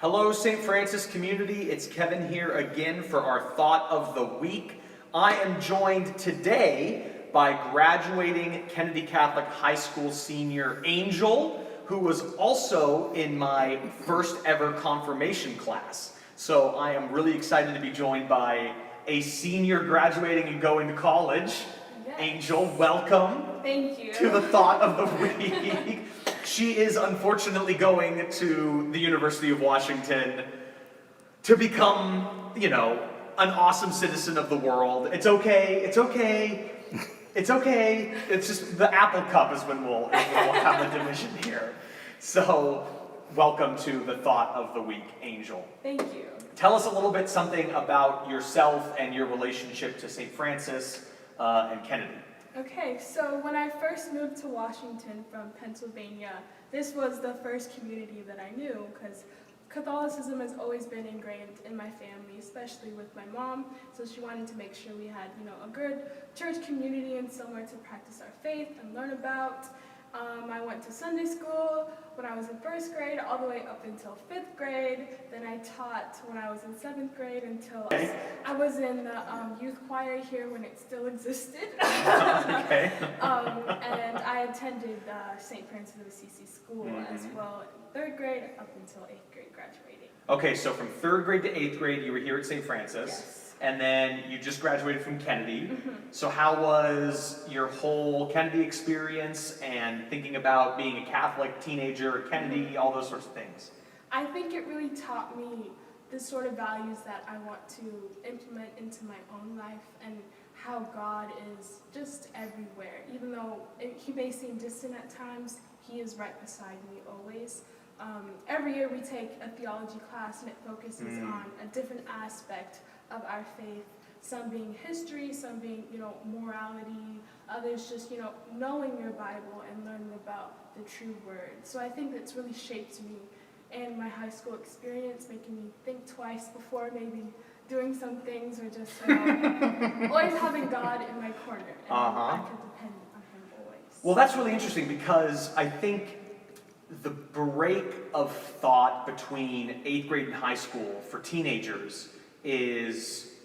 Hello, St. Francis community. It's Kevin here again for our Thought of the Week. I am joined today by graduating Kennedy Catholic High School senior Angel, who was also in my first ever confirmation class. So I am really excited to be joined by a senior graduating and going to college. Yes. Angel, welcome. Thank you. To the Thought of the Week. She is unfortunately going to the University of Washington to become, an awesome citizen of the world. It's okay, it's okay, it's okay. It's just the Apple Cup is when we'll have the division here. So, welcome to the Thought of the Week, Angel. Thank you. Tell us a little bit something about yourself and your relationship to St. Francis and Kennedy. Okay, so when I first moved to Washington from Pennsylvania, this was the first community that I knew because Catholicism has always been ingrained in my family, especially with my mom. So she wanted to make sure we had, a good church community and somewhere to practice our faith and learn about. I went to Sunday school when I was in first grade all the way up until 5th grade. Then I taught when I was in 7th grade until I was in the youth choir here when it still existed. Okay. And I attended St. Francis of Assisi School as well, 3rd grade up until 8th grade graduating. Okay, so from 3rd grade to 8th grade, you were here at St. Francis. Yes. And then you just graduated from Kennedy. So how was your whole Kennedy experience and thinking about being a Catholic teenager at Kennedy, all those sorts of things? I think it really taught me the sort of values that I want to implement into my own life and how God is just everywhere. Even though he may seem distant at times, he is right beside me always. Every year we take a theology class and it focuses on a different aspect of our faith, some being history, some being, morality, others just, knowing your Bible and learning about the true word. So I think that's really shaped me and my high school experience, making me think twice before maybe doing some things or just, always having God in my corner and I can depend on him always. Well, that's really interesting because I think the break of thought between 8th grade and high school for teenagers is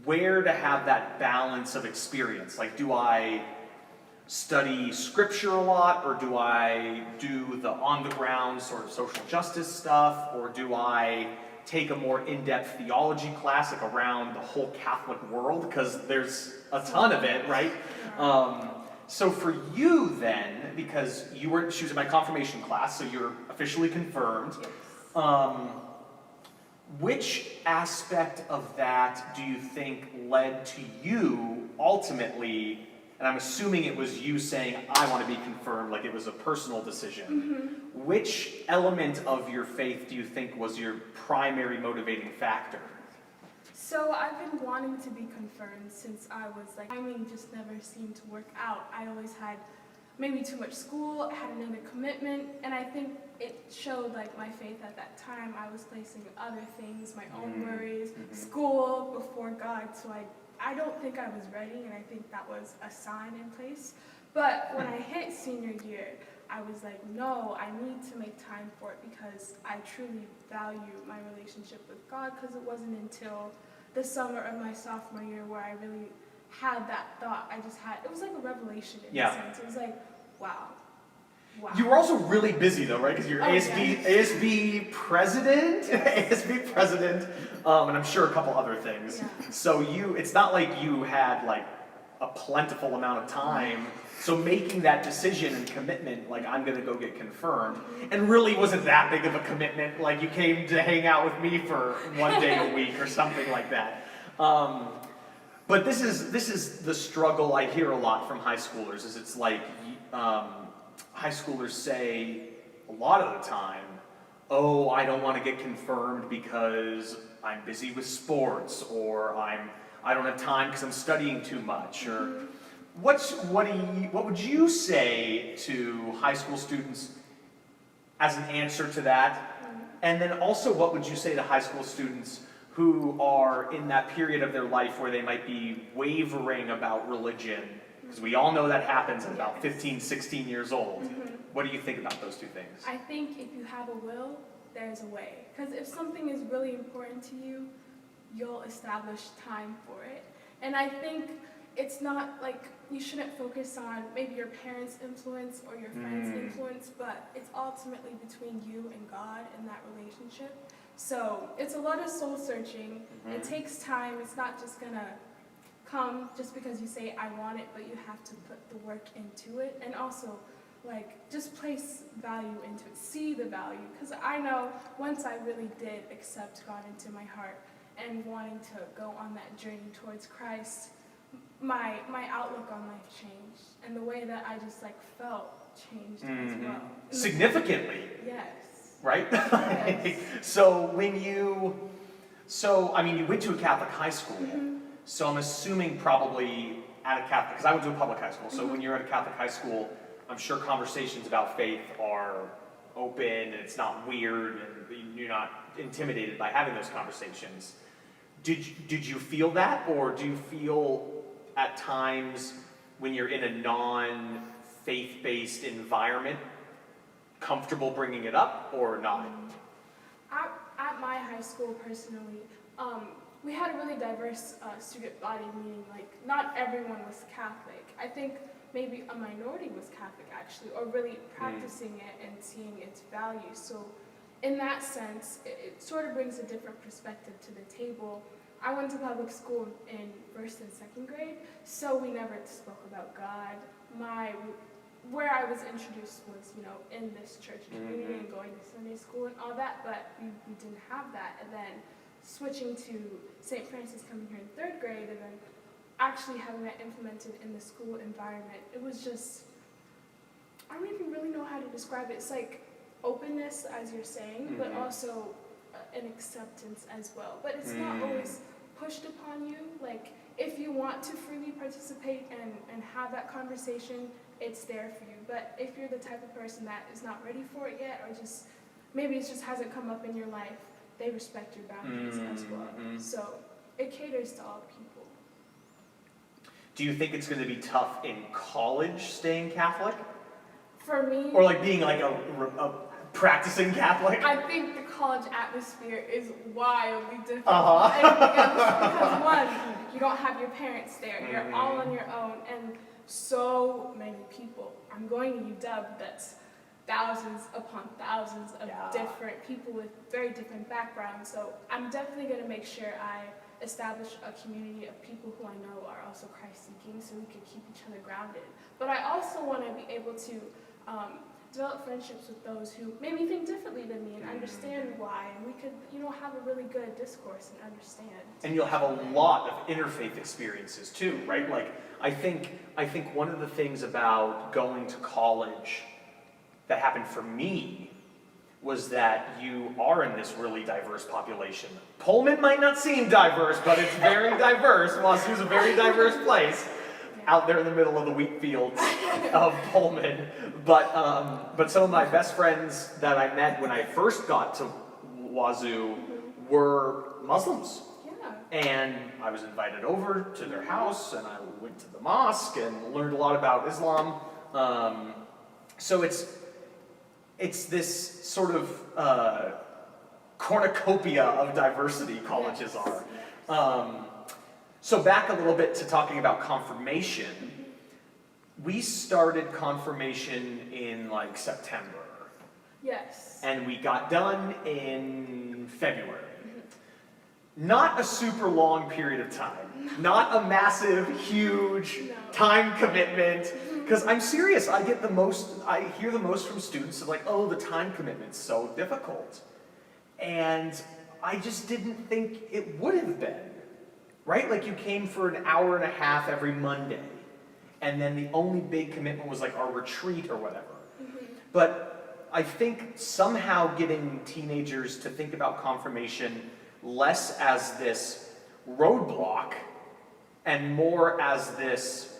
where to have that balance of experience. Like, do I study scripture a lot, or do I do the on-the-ground sort of social justice stuff, or do I take a more in-depth theology class, like around the whole Catholic world? Because there's a ton of it, right? So for you then, because she was in my confirmation class, so you're officially confirmed. Yes. Which aspect of that do you think led to you ultimately, and I'm assuming it was you saying, I want to be confirmed, like it was a personal decision. Which element of your faith do you think was your primary motivating factor? So I've been wanting to be confirmed since I was timing just never seemed to work out. I always had maybe too much school, I had another commitment, and I think it showed my faith at that time. I was placing other things, my own worries, school before God, so I don't think I was ready, and I think that was a sign in place. But when I hit senior year, I was like, no, I need to make time for it because I truly value my relationship with God, because it wasn't until the summer of my sophomore year where I really had that thought. It was like a revelation in a sense. It was like, wow. You were also really busy though, right? Because you're ASB president, ASB president, and I'm sure a couple other things. Yeah. So it's not like you had a plentiful amount of time. So making that decision and commitment, I'm gonna go get confirmed, and really wasn't that big of a commitment. Like you came to hang out with me for one day a week or something like that. But this is the struggle I hear a lot from high schoolers. Is it's high schoolers say a lot of the time, oh, I don't want to get confirmed because I'm busy with sports, or I don't have time because I'm studying too much, or what would you say to high school students as an answer to that? And then also, what would you say to high school students who are in that period of their life where they might be wavering about religion? Because we all know that happens at about 15, 16 years old. What do you think about those two things? I think if you have a will, there's a way. Because if something is really important to you, you'll establish time for it. And I think it's not like you shouldn't focus on maybe your parents' influence or your friends' influence, but it's ultimately between you and God and that relationship. So it's a lot of soul searching. It takes time. It's not just gonna come just because you say I want it, but you have to put the work into it. And also, like, just place value into it. See the value. Because I know once I really did accept God into my heart and wanting to go on that journey towards Christ, my outlook on life changed. And the way that I just, like, felt changed as well. Significantly. Yes. Right? Yes. So you went to a Catholic high school. So I'm assuming probably at a Catholic, because I went to a public high school. So when you're at a Catholic high school, I'm sure conversations about faith are open and it's not weird and you're not intimidated by having those conversations. Did you feel that, or do you feel at times when you're in a non-faith-based environment comfortable bringing it up or not? At my high school, personally, we had a really diverse student body, meaning like not everyone was Catholic. I think maybe a minority was Catholic actually, or really practicing it and seeing its value. So in that sense, it sort of brings a different perspective to the table. I went to public school in 1st and 2nd grade, so we never spoke about God. Where I was introduced was, in this church community and going to Sunday school and all that, but we didn't have that. And then switching to St. Francis, coming here in 3rd grade, and then actually having that implemented in the school environment, it was just, I don't even really know how to describe it. It's like openness, as you're saying, but also an acceptance as well. But it's not always pushed upon you. Like, if you want to freely participate and have that conversation, it's there for you. But if you're the type of person that is not ready for it yet, or just maybe it just hasn't come up in your life, they respect your boundaries as well. So it caters to all people. Do you think it's going to be tough in college staying Catholic? For me, Or like being like a practicing Catholic? I think the college atmosphere is wildly different Uh-huh. from anything else because one, you don't have your parents there. You're all on your own, and so many people. I'm going to UW, that's thousands upon thousands of different people with very different backgrounds. So I'm definitely going to make sure I establish a community of people who I know are also Christ-seeking, so we can keep each other grounded. But I also want to be able to develop friendships with those who maybe think differently than me and understand why, and we could, have a really good discourse and understand. And you'll have a lot of interfaith experiences too, right? Like, I think one of the things about going to college that happened for me was that you are in this really diverse population. Pullman might not seem diverse, but it's very diverse. Wazoo's a very diverse place out there in the middle of the wheat fields of Pullman. But some of my best friends that I met when I first got to Wazoo were Muslims. Yeah. And I was invited over to their house, and I went to the mosque and learned a lot about Islam. So it's this sort of cornucopia of diversity colleges are. So back a little bit to talking about confirmation. We started confirmation in like September. Yes. And we got done in February. Not a super long period of time. Not a massive, huge time commitment. Because I'm serious, I hear the most from students of like, oh, the time commitment's so difficult. And I just didn't think it would have been. Right? Like, you came for an hour and a half every Monday. And then the only big commitment was like our retreat or whatever. But I think somehow getting teenagers to think about confirmation less as this roadblock and more as this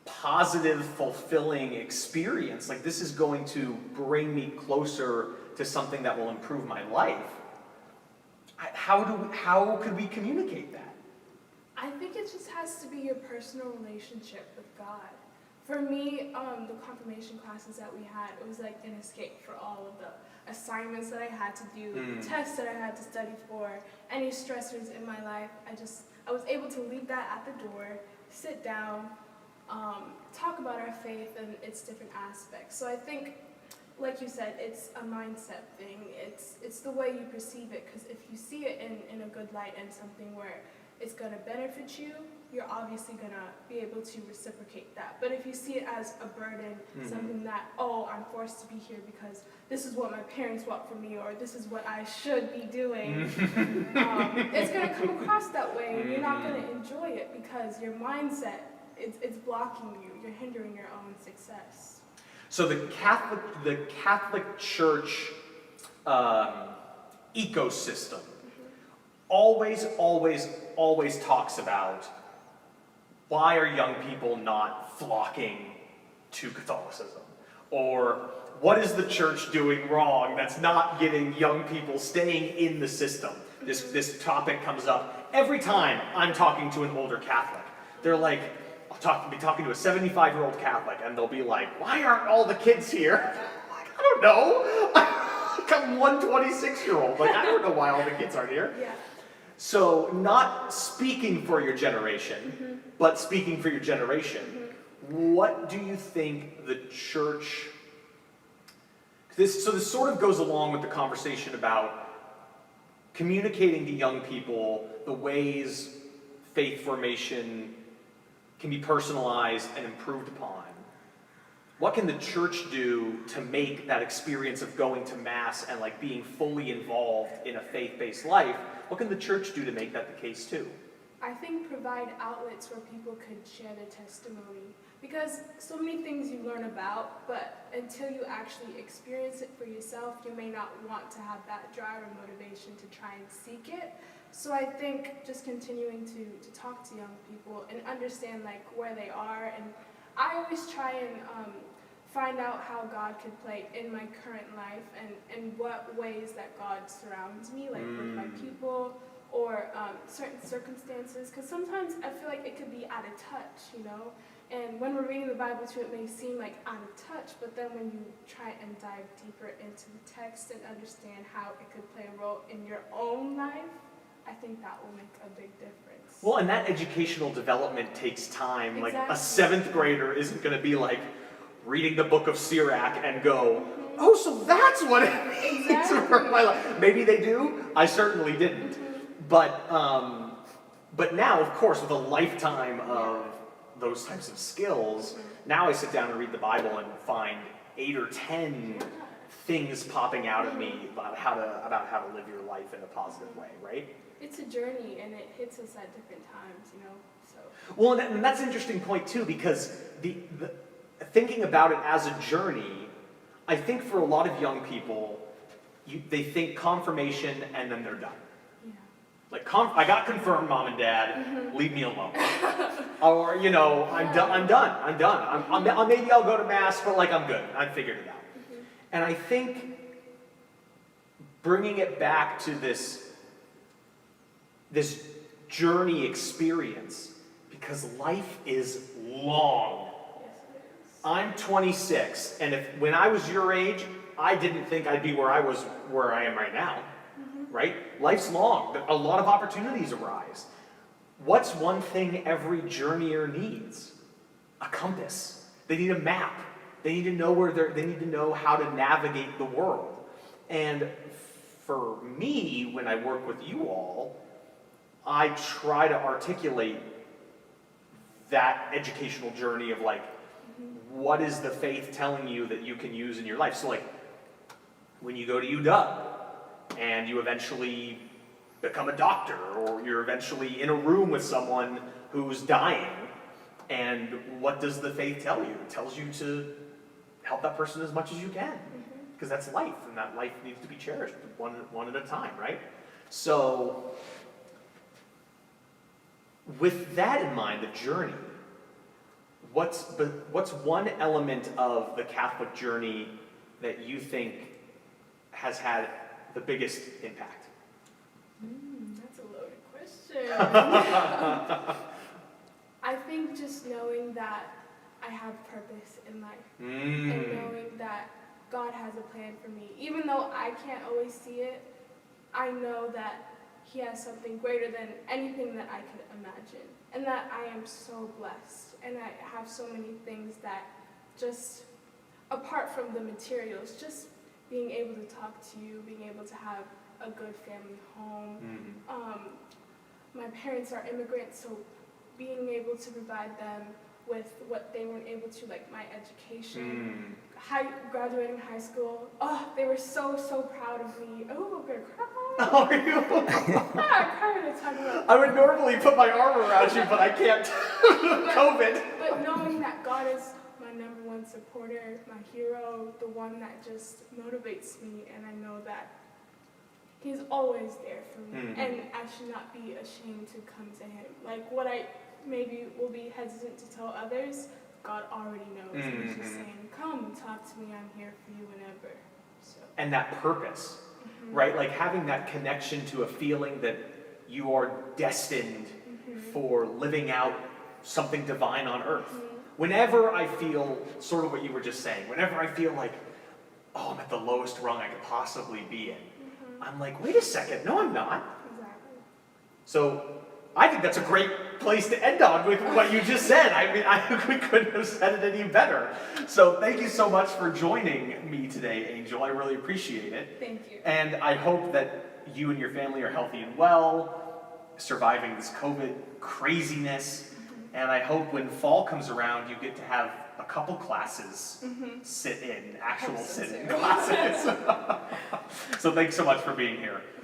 positive, fulfilling experience. Like, this is going to bring me closer to something that will improve my life. How could we communicate that? I think it just has to be your personal relationship with God. For me, the confirmation classes that we had, it was like an escape for all of the assignments that I had to do, the tests that I had to study for, any stressors in my life. I was able to leave that at the door, sit down, talk about our faith and its different aspects. So I think, like you said, it's a mindset thing. It's the way you perceive it, because if you see it in a good light and something where it's going to benefit you, you're obviously going to be able to reciprocate that. But if you see it as a burden, something that, oh, I'm forced to be here because this is what my parents want from me, or this is what I should be doing, it's going to come across that way, and you're not going to enjoy it because your mindset, it's blocking you. You're hindering your own success. So the Catholic Church ecosystem always talks about, why are young people not flocking to Catholicism? Or what is the church doing wrong that's not getting young people staying in the system? This topic comes up every time I'm talking to an older Catholic. They're like, I'll be talking to a 75-year-old Catholic, and they'll be like, why aren't all the kids here? I'm like, I don't know. I'm one 26-year-old. Like, I don't know why all the kids aren't here. Yeah. So, not speaking for your generation, but speaking for your generation, what do you think the church... This sort of goes along with the conversation about communicating to young people the ways faith formation can be personalized and improved upon. What can the church do to make that experience of going to Mass and like being fully involved in a faith-based life, what can the church do to make that the case too? I think provide outlets where people could share their testimony. Because so many things you learn about, but until you actually experience it for yourself, you may not want to have that drive or motivation to try and seek it. So I think just continuing to talk to young people and understand like where they are, and I always try and find out how God could play in my current life and what ways that God surrounds me, like with my people or certain circumstances, because sometimes I feel like it could be out of touch, you know? And when we're reading the Bible too, it may seem like out of touch, but then when you try and dive deeper into the text and understand how it could play a role in your own life, I think that will make a big difference. Well, and that educational development takes time. Exactly. Like a 7th grader isn't going to be like reading the book of Sirach and go, oh, so that's what it means for my life. Maybe they do. I certainly didn't. But now, of course, with a lifetime of those types of skills, now I sit down and read the Bible and find 8 or 10 things popping out at me about how to live your life in a positive way, right? It's a journey, and it hits us at different times, you know. So. Well, and that's an interesting point too, because the thinking about it as a journey, I think for a lot of young people, they think confirmation and then they're done. Yeah. Like, I got confirmed, Mom and Dad, leave me alone. Or, you know, I'm done. Maybe I'll go to Mass, but like I'm good. I figured it out. And I think bringing it back to this journey experience, because life is long. Yes, it is. I'm 26, and when I was your age, I didn't think I'd be where I am right now, right? Life's long. A lot of opportunities arise. What's one thing every journeyer needs? A compass. They need a map. They need to know they need to know how to navigate the world. And for me, when I work with you all, I try to articulate that educational journey of like, what is the faith telling you that you can use in your life? So like, when you go to UW and you eventually become a doctor, or you're eventually in a room with someone who's dying, and what does the faith tell you? It tells you to help that person as much as you can, because that's life, and that life needs to be cherished one at a time, right? So, with that in mind, the journey, what's one element of the Catholic journey that you think has had the biggest impact? That's a loaded question. I think just knowing that I have purpose in life. Mm. And knowing that God has a plan for me. Even though I can't always see it, I know that He has something greater than anything that I could imagine. And that I am so blessed. And I have so many things that just, apart from the materials, just being able to talk to you, being able to have a good family home. My parents are immigrants, so being able to provide them with what they weren't able to, like my education, graduating high school. Oh, they were so proud of me. Oh, I'm gonna cry. Oh, are you? I cry when I talk about. I would normally put my arm around you, but I can't. COVID. But knowing that God is my number one supporter, my hero, the one that just motivates me, and I know that He's always there for me, and I should not be ashamed to come to Him. Like what I maybe will be hesitant to tell others, God already knows. And He's just saying, "Come, talk to me. I'm here for you whenever." So. And that purpose, right? Like having that connection to a feeling that you are destined for living out something divine on earth. Whenever I feel sort of what you were just saying, whenever I feel like, oh, I'm at the lowest rung I could possibly be in, I'm like, wait a second, no, I'm not. Exactly. So I think that's a great place to end on with what you just said. I mean, we couldn't have said it any better. So thank you so much for joining me today, Angel. I really appreciate it. Thank you. And I hope that you and your family are healthy and well, surviving this COVID craziness. And I hope when fall comes around, you get to have a couple classes sit in, actual Hope so sit in too. classes. So thanks so much for being here.